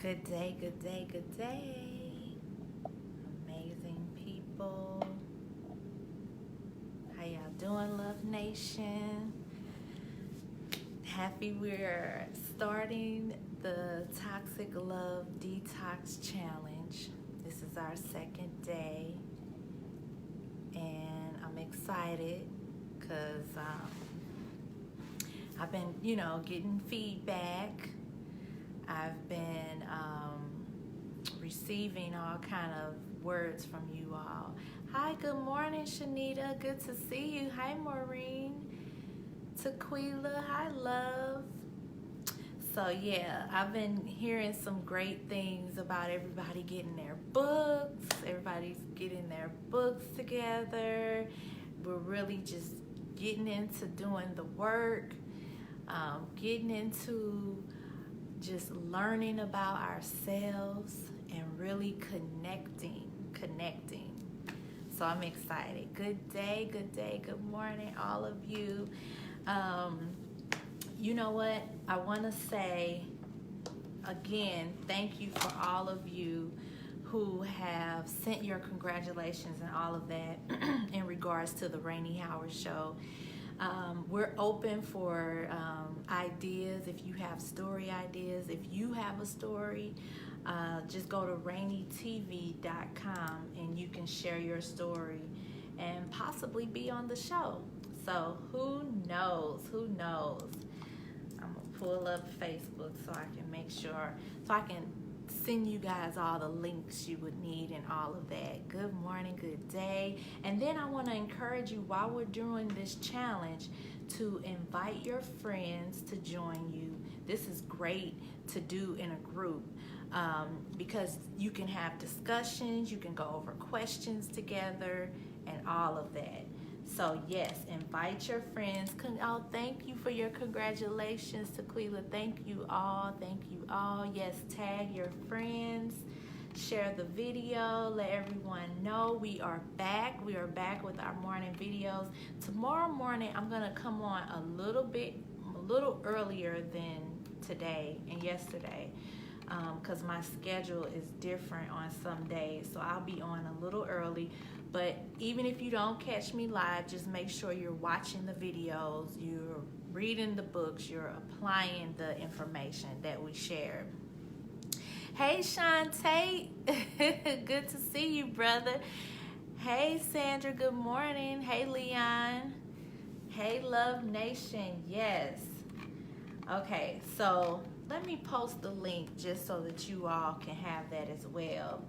Good day, good day, good day. Amazing people. How y'all doing, Love Nation? Happy we're starting the Toxic Love Detox Challenge. This is our second day, and I'm excited because I've been, getting feedback. I've been receiving all kind of words from you all. Hi, good morning, Shanita. Good to see you. Hi, Maureen. Tequila. Hi, love. So, yeah, I've been hearing some great things about everybody getting their books. Everybody's getting their books together. We're really just getting into doing the work, getting into just learning about ourselves and really connecting. So I'm excited. Good day, good morning, all of you. You know what? I want to say again, thank you for all of you who have sent your congratulations and all of that in regards to the Rainie Howard Show. We're open for ideas. If you have story ideas, if you have a story, just go to rainietv.com and you can share your story and possibly be on the show. So who knows? I'm gonna pull up Facebook so I can make sure, so I can send you guys all the links you would need and all of that. Good morning, good day. And then I want to encourage you while we're doing this challenge to invite your friends to join you. This is great to do in a group because you can have discussions, you can go over questions together and all of that. So yes, invite your friends. Oh, thank you for your congratulations, Tequila. Thank you all. Yes, tag your friends. Share the video. Let everyone know we are back. We are back with our morning videos. Tomorrow morning, I'm going to come on a little earlier than today and yesterday because my schedule is different on some days. So I'll be on a little early. But even if you don't catch me live, just make sure you're watching the videos, you're reading the books, you're applying the information that we share. Hey, Shantae. Good to see you, brother. Hey, Sandra. Good morning. Hey, Leon. Hey, Love Nation. Yes. Okay, so let me post the link just so that you all can have that as well.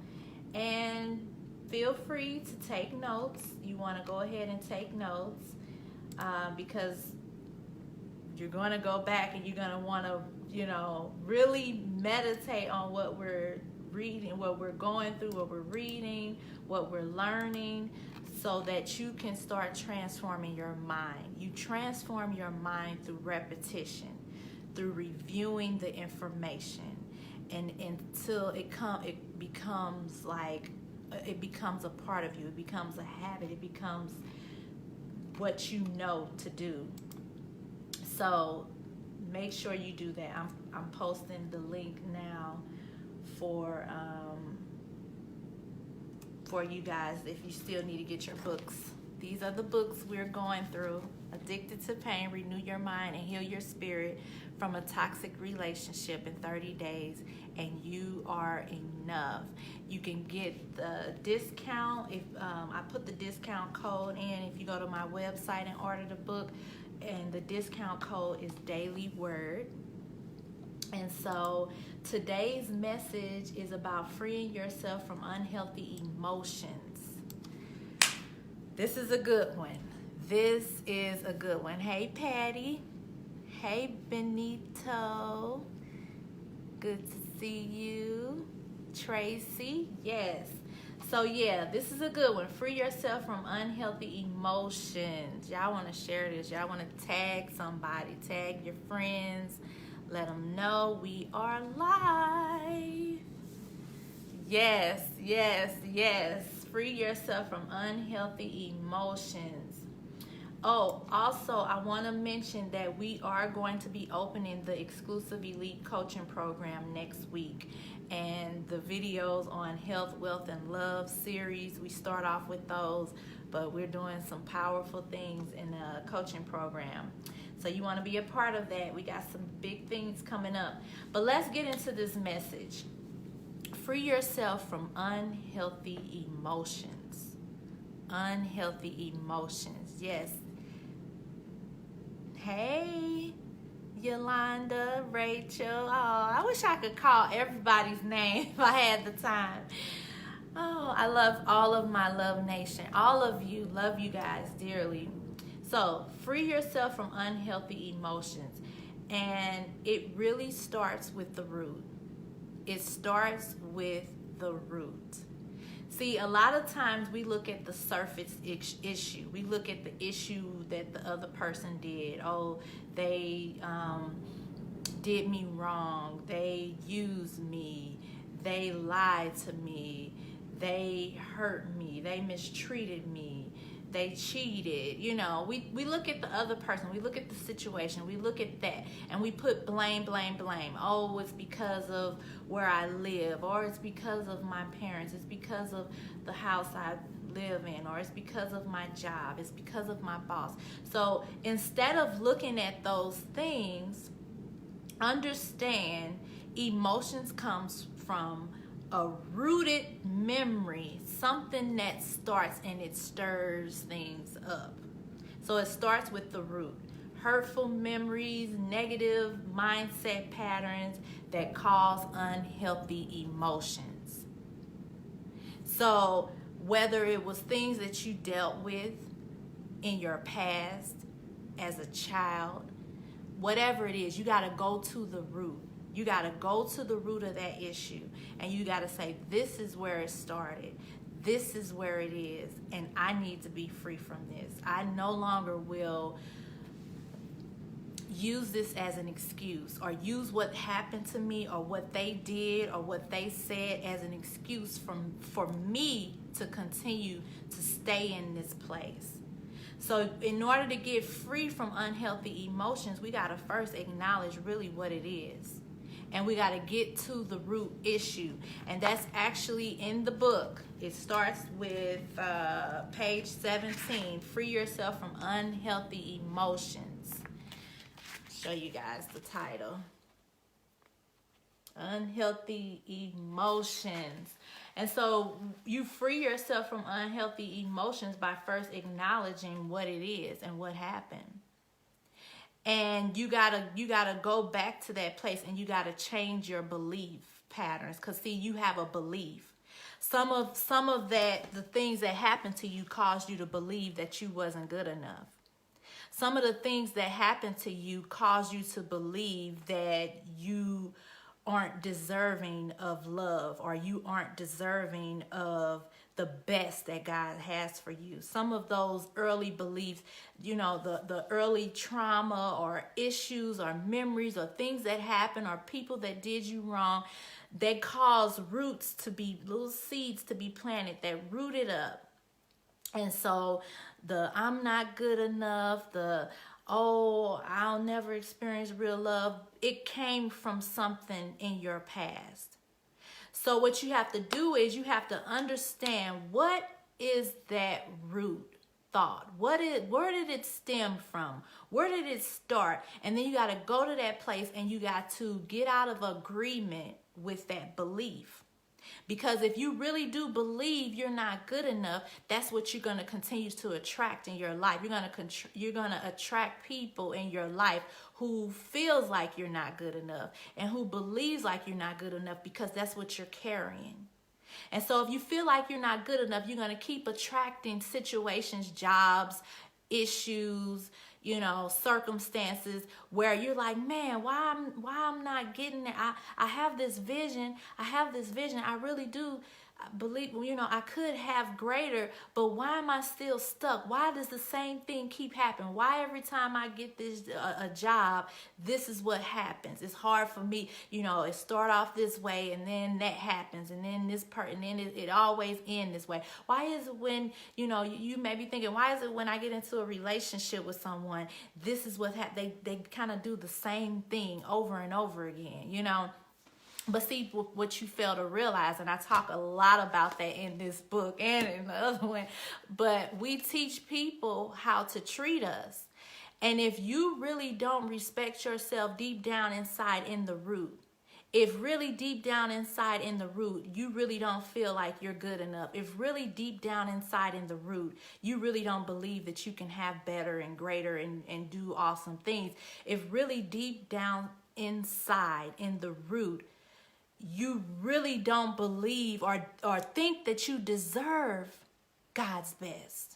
And feel free to take notes. You want to go ahead and take notes because you're going to go back and you're going to want to, really meditate on what we're reading, what we're going through, what we're reading, what we're learning, so that you can start transforming your mind. You transform your mind through repetition, through reviewing the information, and until it becomes a part of you. It becomes a habit. It becomes what you know to do. So make sure you do that. I'm posting the link now for you guys if you still need to get your books. These are the books we're going through. Addicted to Pain, Renew Your Mind, and Heal Your Spirit from a Toxic Relationship in 30 Days, and you are enough. You can get the discount. If I put the discount code in, if you go to my website and order the book, and the discount code is Daily Word. And so today's message is about freeing yourself from unhealthy emotions. This is a good one. Hey, Patty. Hey, Benito. Good to see you. Tracy. Yes. So, yeah, this is a good one. Free yourself from unhealthy emotions. Y'all want to share this. Y'all want to tag somebody. Tag your friends. Let them know we are live. Yes. Free yourself from unhealthy emotions. Oh, also, I want to mention that we are going to be opening the exclusive elite coaching program next week. And the videos on health, wealth, and love series, we start off with those, but we're doing some powerful things in the coaching program. So you want to be a part of that. We got some big things coming up. But let's get into this message. Free yourself from unhealthy emotions. Unhealthy emotions. Yes. Hey, Yolanda, Rachel. Oh, I wish I could call everybody's name if I had the time. Oh, I love all of my Love Nation. All of you, love you guys dearly. So, free yourself from unhealthy emotions. And it really starts with the root. It starts with the root. See, a lot of times we look at the surface issue. We look at the issue that the other person did. Oh, they did me wrong. They used me. They lied to me. They hurt me. They mistreated me. They cheated. You know, we look at the other person. We look at the situation. We look at that. And we put blame, blame, blame. Oh, it's because of where I live. Or it's because of my parents. It's because of the house I live in. Or it's because of my job. It's because of my boss. So instead of looking at those things, understand emotions comes from a rooted memory, something that starts and it stirs things up. So it starts with the root. Hurtful memories, negative mindset patterns that cause unhealthy emotions. So whether it was things that you dealt with in your past as a child, whatever it is, you got to go to the root. You got to go to the root of that issue, and you got to say, this is where it started. This is where it is, and I need to be free from this. I no longer will use this as an excuse or use what happened to me or what they did or what they said as an excuse for me to continue to stay in this place. So in order to get free from unhealthy emotions, we got to first acknowledge really what it is. And we got to get to the root issue. And that's actually in the book. It starts with page 17. Free yourself from unhealthy emotions. Show you guys the title. Unhealthy emotions. And so you free yourself from unhealthy emotions by first acknowledging what it is and what happened. And you gotta go back to that place, and you gotta change your belief patterns. Cause see, you have a belief. Some of that, the things that happened to you caused you to believe that you wasn't good enough. Some of the things that happened to you caused you to believe that you aren't deserving of love, or you aren't deserving of the best that God has for you. Some of those early beliefs, you know, the early trauma or issues or memories or things that happened or people that did you wrong, they cause roots to be, little seeds to be planted that rooted up. And so the I'm not good enough, the oh, I'll never experience real love, it came from something in your past. So what you have to do is you have to understand, what is that root thought? Where did it stem from? Where did it start? And then you got to go to that place and you got to get out of agreement with that belief. Because if you really do believe you're not good enough, that's what you're going to continue to attract in your life. You're going to attract people in your life who feels like you're not good enough and who believes like you're not good enough, because that's what you're carrying. And so if you feel like you're not good enough, you're going to keep attracting situations, jobs, issues, you know, circumstances where you're like, man, why I'm not getting it? I have this vision. I really do believe, I could have greater, but why am I still stuck? Why does the same thing keep happening? Why every time I get this a job, this is what happens? It's hard for me, it start off this way, and then that happens, and then and then it always ends this way. Why is it when, you may be thinking, why is it when I get into a relationship with someone, this is what happens? They kind of do the same thing over and over again, But see, what you fail to realize, and I talk a lot about that in this book and in the other one, but we teach people how to treat us. And if you really don't respect yourself deep down inside in the root, if really deep down inside in the root, you really don't feel like you're good enough, if really deep down inside in the root, you really don't believe that you can have better and greater and do awesome things, if really deep down inside in the root, you really don't believe or think that you deserve God's best,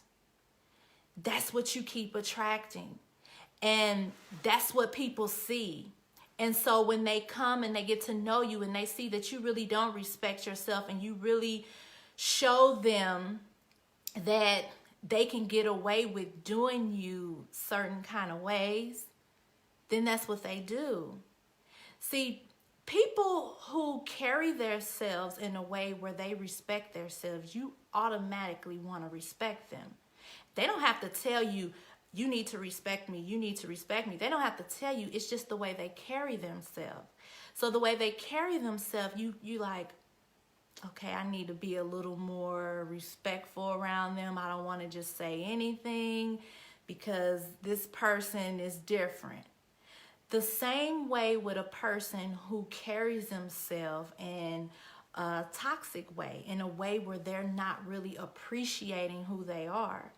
that's what you keep attracting. And that's what people see. And so when they come and they get to know you and they see that you really don't respect yourself, and you really show them that they can get away with doing you certain kind of ways, then that's what they do. See, people who carry themselves in a way where they respect themselves, you automatically want to respect them. They don't have to tell you, you need to respect me, you need to respect me. They don't have to tell you. It's just the way they carry themselves. So the way they carry themselves, you like, okay, I need to be a little more respectful around them. I don't want to just say anything because this person is different. The same way with a person who carries themselves in a toxic way, in a way where they're not really appreciating who they are.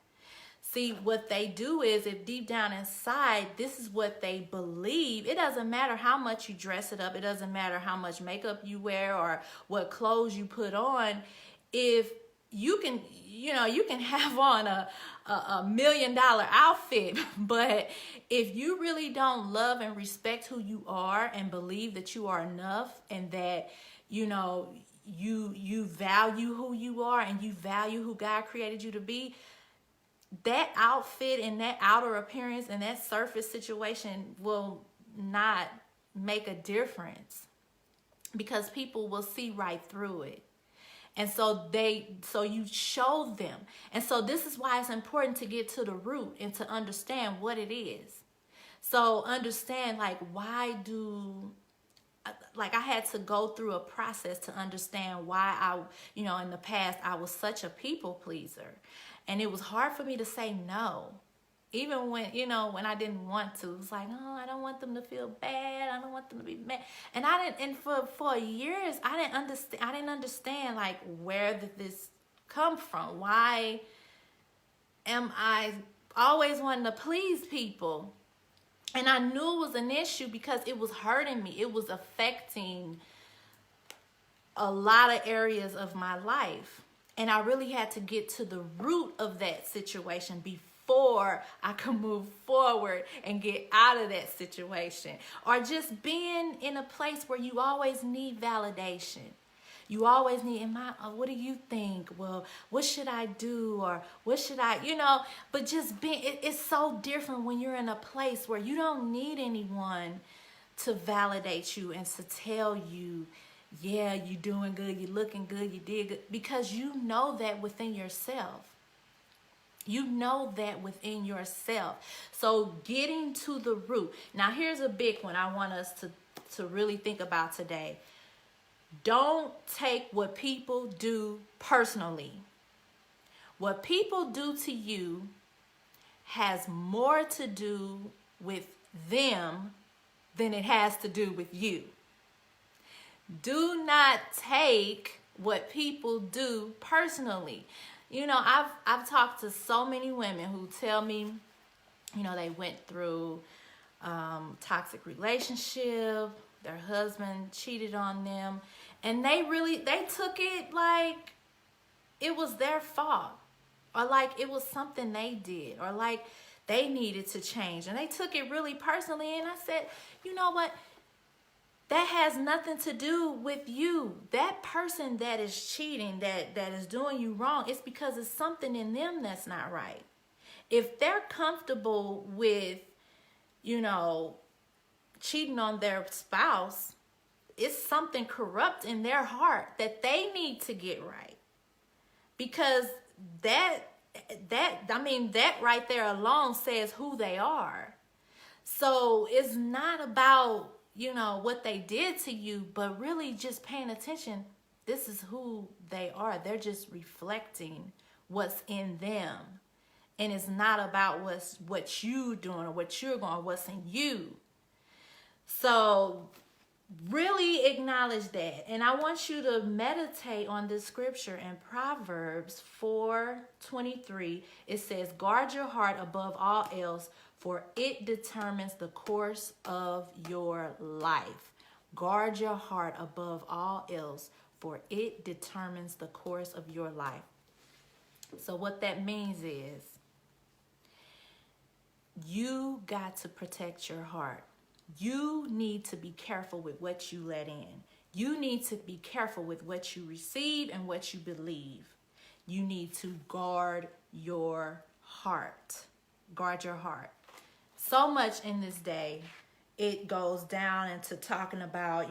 See, what they do is, if deep down inside, this is what they believe, it doesn't matter how much you dress it up. It doesn't matter how much makeup you wear or what clothes you put on. If you can, you can have on a $1 million outfit, but if you really don't love and respect who you are and believe that you are enough, and that, you value who you are and you value who God created you to be, that outfit and that outer appearance and that surface situation will not make a difference, because people will see right through it. And so you show them. And so this is why it's important to get to the root and to understand what it is. So understand, I had to go through a process to understand why in the past I was such a people pleaser. And it was hard for me to say no. Even when, when I didn't want to. It was like, oh, I don't want them to feel bad. I don't want them to be mad. And for years, I didn't understand where did this come from? Why am I always wanting to please people? And I knew it was an issue because it was hurting me. It was affecting a lot of areas of my life. And I really had to get to the root of that situation before I could move forward and get out of that situation. Or just being in a place where you always need validation. You always need, what do you think? Well, what should I do? Or what should I, but just it's so different when you're in a place where you don't need anyone to validate you and to tell you, yeah, you're doing good, you're looking good, you did good, because you know that within yourself. You know that within yourself. So getting to the root. Now here's a big one I want us to really think about today. Don't take what people do personally. What people do to you has more to do with them than it has to do with you. Do not take what people do personally. I've talked to so many women who tell me, they went through toxic relationship, their husband cheated on them, and they took it like it was their fault, or like it was something they did, or like they needed to change, and they took it really personally. And I said, you know what? that has nothing to do with you. That person that is cheating, that is doing you wrong, it's because it's something in them that's not right. If they're comfortable with, cheating on their spouse, it's something corrupt in their heart that they need to get right. Because that right there alone says who they are. So it's not about, what they did to you, but really just paying attention. This is who they are. They're just reflecting what's in them. And it's not about what you doing or what you're going, what's in you. So really acknowledge that. And I want you to meditate on this scripture in Proverbs 4:23. It says, guard your heart above all else, for it determines the course of your life. Guard your heart above all else, for it determines the course of your life. So what that means is you got to protect your heart. You need to be careful with what you let in. You need to be careful with what you receive and what you believe. You need to guard your heart. Guard your heart. So much in this day, it goes down into talking about,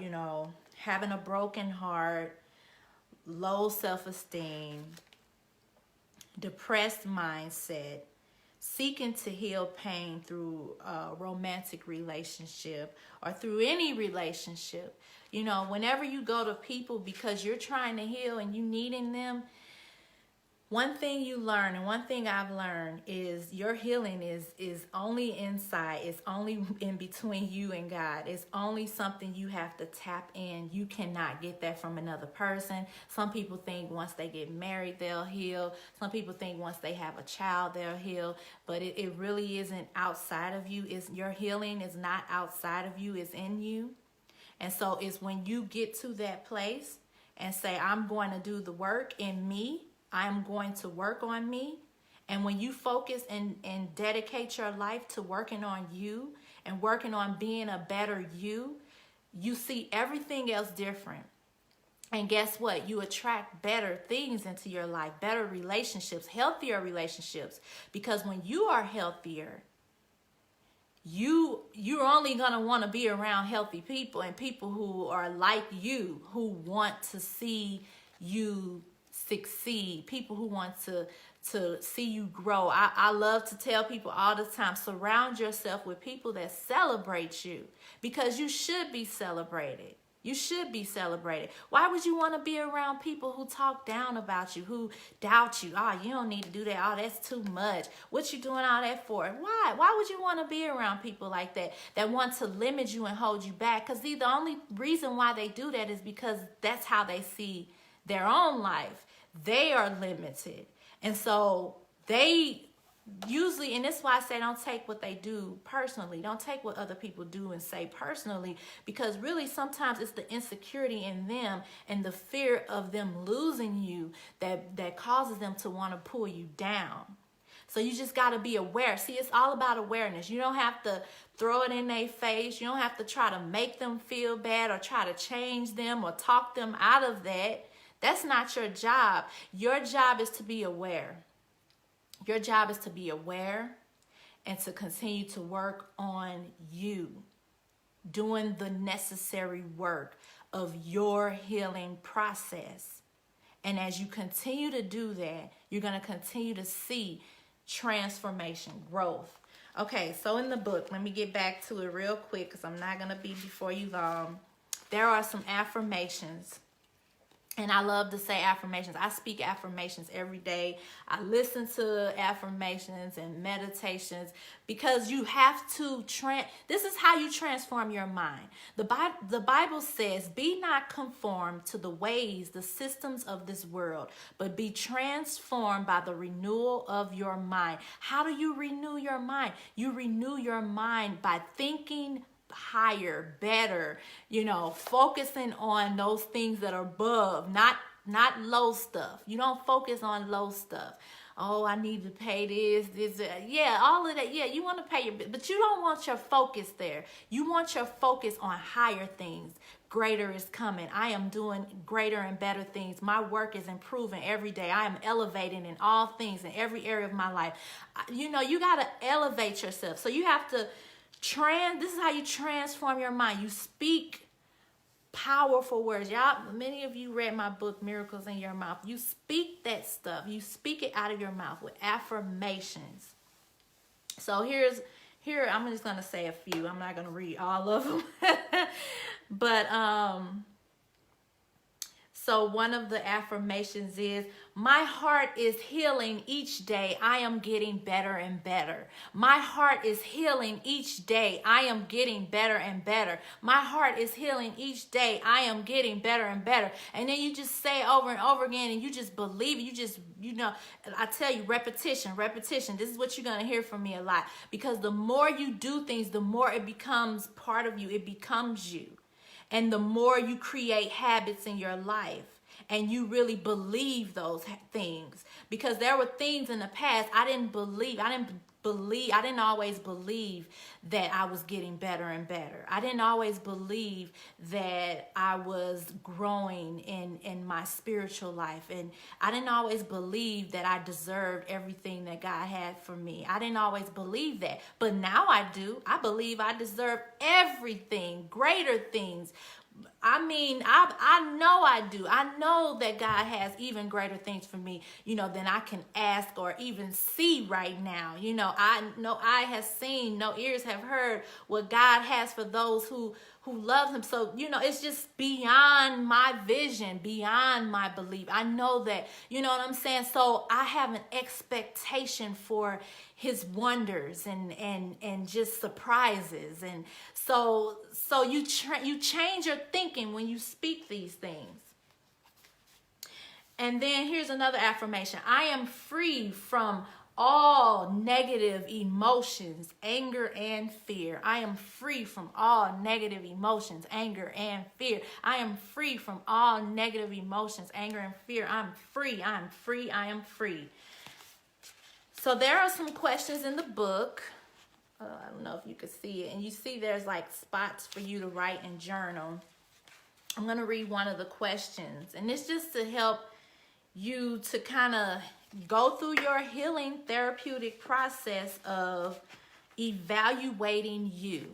having a broken heart, low self-esteem, depressed mindset, seeking to heal pain through a romantic relationship or through any relationship. Whenever you go to people because you're trying to heal and you needing them, one thing you learn, and one thing I've learned, is your healing is only inside. It's only in between you and God. It's only something you have to tap in. You cannot get that from another person. Some people think once they get married, they'll heal. Some people think once they have a child, they'll heal. But it really isn't outside of you. Your healing is not outside of you. It's in you. And so it's when you get to that place and say, I'm going to do the work in me. I'm going to work on me. And when you focus and dedicate your life to working on you and working on being a better you, you see everything else different. And guess what? You attract better things into your life, better relationships, healthier relationships. Because when you are healthier, you're only going to want to be around healthy people and people who are like you, who want to see you succeed, people who want to see you grow. I love to tell people all the time, surround yourself with people that celebrate you, because you should be celebrated. You should be celebrated. Why would you want to be around people who talk down about you, who doubt you? Oh, you don't need to do that. Oh, that's too much. What you doing all that for? Why? Why would you want to be around people like that want to limit you and hold you back? Because the only reason why they do that is because that's how they see their own life. They are limited. And so they usually, and that's why I say don't take what they do personally. Don't take what other people do and say personally, because really sometimes it's the insecurity in them and the fear of them losing you that causes them to want to pull you down. So you just got to be aware. See, it's all about awareness. You don't have to throw it in their face. You don't have to try to make them feel bad or try to change them or talk them out of that. That's not your job. Your job is to be aware. Your job is to be aware and to continue to work on you, doing the necessary work of your healing process. And as you continue to do that, you're going to continue to see transformation, growth. Okay, so in the book, let me get back to it real quick because I'm not going to be before you long. There are some affirmations. And I love to say affirmations. I speak affirmations every day. I listen to affirmations and meditations because you have to, this is how you transform your mind. The Bible says, be not conformed to the ways, the systems of this world, but be transformed by the renewal of your mind. How do you renew your mind? You renew your mind by thinking higher, better, focusing on those things that are above, not low stuff. You don't focus on low stuff. oh, I need to pay this, yeah, all of that. Yeah, you want to pay your bill, but you don't want your focus there. You want your focus on higher things. Greater is coming. I am doing greater and better things. My work is improving every day. I am elevating in all things, in every area of my life. You know, you got to elevate yourself. So you have to this is how you transform your mind. You speak powerful words. Y'all, many of you read my book, Miracles in Your Mouth. You speak that stuff. You speak it out of your mouth with affirmations. So here, I'm just going to say a few. I'm not going to read all of them. But, so one of the affirmations is, my heart is healing each day. I am getting better and better. My heart is healing each day. I am getting better and better. My heart is healing each day. I am getting better and better. And then you just say over and over again, and you just believe it. You know, I tell you, repetition. This is what you're going to hear from me a lot. Because the more you do things, the more it becomes part of you. It becomes you. And the more you create habits in your life, and you really believe those things. Because there were things in the past I didn't always believe that I was getting better and better. I didn't always believe that I was growing in my spiritual life. And I didn't always believe that I deserved everything that God had for me. I didn't always believe that. But now I do. I believe I deserve everything, greater things. I mean, I know I do. I know that God has even greater things for me, you know, than I can ask or even see right now. You know, I know eye has seen, no ears have heard what God has for those who love him. So, you know, it's just beyond my vision, beyond my belief. I know that, you know what I'm saying? So I have an expectation for his wonders and just surprises. And so you change your thinking when you speak these things. And then here's another affirmation. I am free from all negative emotions, anger and fear. I am free from all negative emotions, anger and fear. I am free from all negative emotions, anger and fear. I'm free. I'm free. I am free. So there are some questions in the book. I don't know if you can see it. And you see there's like spots for you to write and journal. I'm going to read one of the questions. And it's just to help you to kind of go through your healing therapeutic process of evaluating you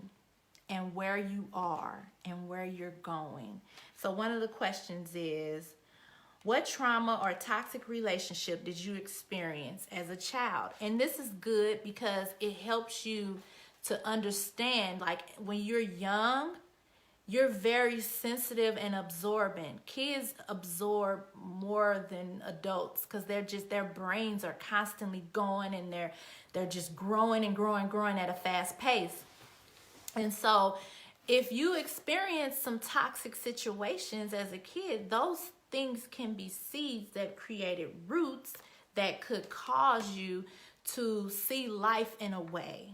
and where you are and where you're going. So one of the questions is, what trauma or toxic relationship did you experience as a child? And this is good because it helps you to understand, like when you're young, you're very sensitive and absorbent. Kids absorb more than adults because their brains are constantly going and they're just growing and growing at a fast pace. And so if you experience some toxic situations as a kid, those things can be seeds that created roots that could cause you to see life in a way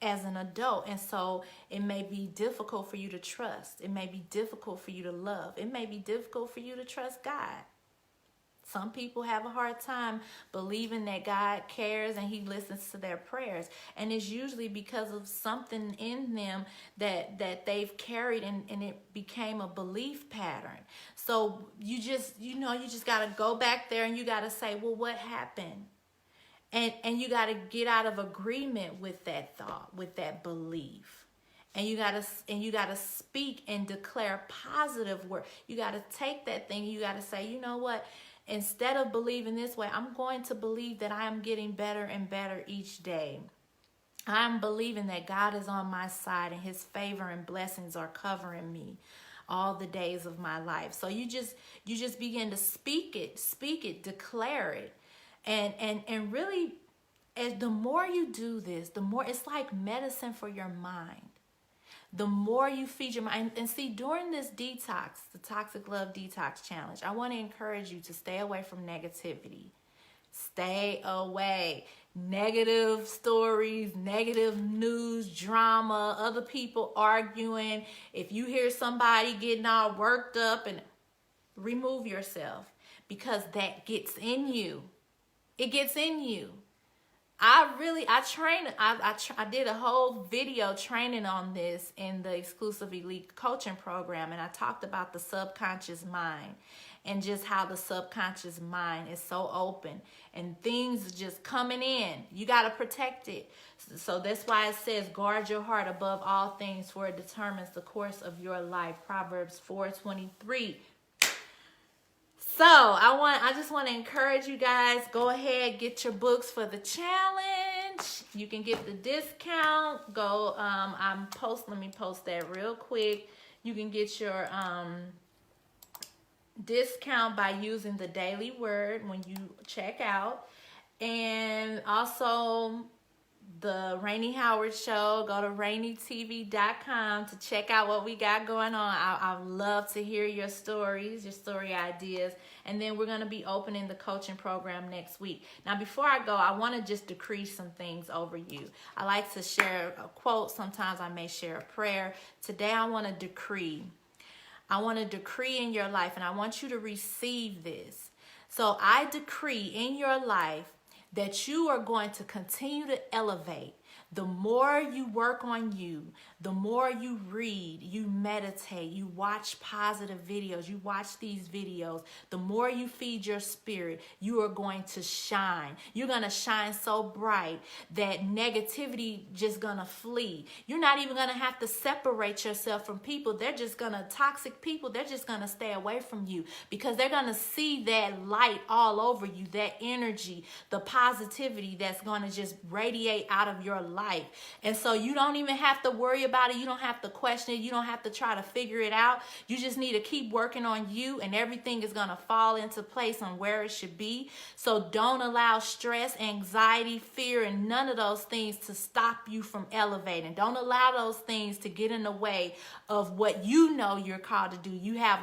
as an adult. And so it may be difficult for you to trust. It may be difficult for you to love. It may be difficult for you to trust God. Some people have a hard time believing that God cares and he listens to their prayers. And it's usually because of something in them that they've carried and it became a belief pattern. So you just got to go back there and you got to say, well, what happened? And you got to get out of agreement with that thought, with that belief. And you got to speak and declare positive word. You got to take that thing. You got to say, you know what? Instead of believing this way, I'm going to believe that I am getting better and better each day. I'm believing that God is on my side and his favor and blessings are covering me all the days of my life. So you just begin to speak it, declare it. And really, as the more you do this, the more it's like medicine for your mind. The more you feed your mind, and see, during this detox, the Toxic Love Detox Challenge, I want to encourage you to stay away from negativity. Stay away. Negative stories, negative news, drama, other people arguing. If you hear somebody getting all worked up, and remove yourself, because that gets in you. It gets in you. I did a whole video training on this in the exclusive elite coaching program, and I talked about the subconscious mind and just how the subconscious mind is so open and things just coming in. You got to protect it. So that's why it says guard your heart above all things, for it determines the course of your life. Proverbs 4:23. So I just want to encourage you guys, go ahead, get your books for the challenge. You can get the discount. Go, let me post that real quick. You can get your discount by using the daily word when you check out. And also the Rainie Howard Show. Go to RainieTV.com to check out what we got going on. I love to hear your stories, your story ideas. And then we're going to be opening the coaching program next week. Now, before I go, I want to just decree some things over you. I like to share a quote. Sometimes I may share a prayer. Today, I want to decree. I want to decree in your life, and I want you to receive this. So I decree in your life that you are going to continue to elevate. The more you work on you, the more you read, you meditate, you watch positive videos, you watch these videos, the more you feed your spirit, you are going to shine. You're going to shine so bright that negativity just going to flee. You're not even going to have to separate yourself from people. They're just going to, toxic people, they're just going to stay away from you because they're going to see that light all over you, that energy, the positivity that's going to just radiate out of your life. And so you don't even have to worry about it. You don't have to question it. You don't have to try to figure it out. You just need to keep working on you, and everything is going to fall into place on where it should be. So don't allow stress, anxiety, fear, and none of those things to stop you from elevating. Don't allow those things to get in the way of what you know you're called to do. You have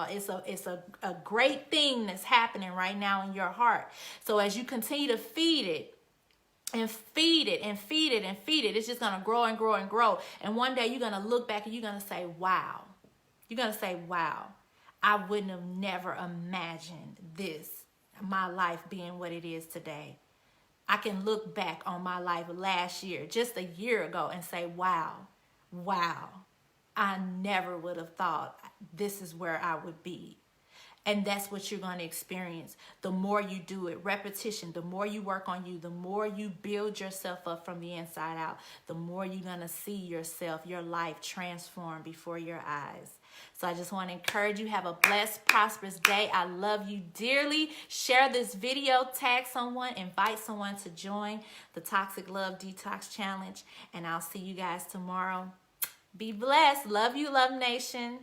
it's a great thing that's happening right now in your heart. So as you continue to feed it, and feed it and feed it and feed it, it's just going to grow and grow and grow. And one day you're going to look back and you're going to say, wow. You're going to say, wow, I wouldn't have never imagined this, my life being what it is today. I can look back on my life last year, just a year ago, and say, wow, I never would have thought this is where I would be. And that's what you're going to experience. The more you do it, repetition, the more you work on you, the more you build yourself up from the inside out, the more you're going to see yourself, your life transform before your eyes. So I just want to encourage you, have a blessed, prosperous day. I love you dearly. Share this video, tag someone, invite someone to join the Toxic Love Detox Challenge. And I'll see you guys tomorrow. Be blessed. Love you, Love Nation.